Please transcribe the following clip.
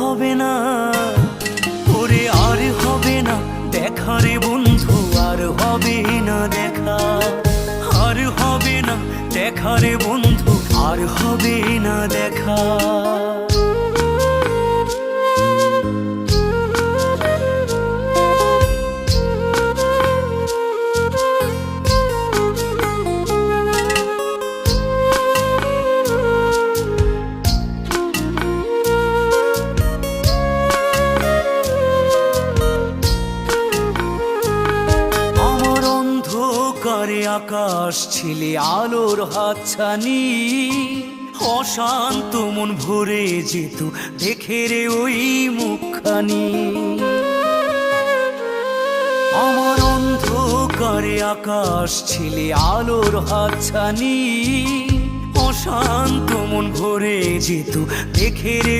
হবে না, ওরে আর হবে না দেখা রে বন্ধু, আর হবে না দেখা, আর হবে না দেখা রে বন্ধু, আর হবে না দেখা। করে আকাশ ছিলে আলোর হাতছানি, অশান্ত মন ভরে যেত দেখে রে ওই মুখখানি। আমার অন্ধকারে আকাশ ছিলে আলোর হাতছানি, অশান্ত মন ভরে যেত দেখে রে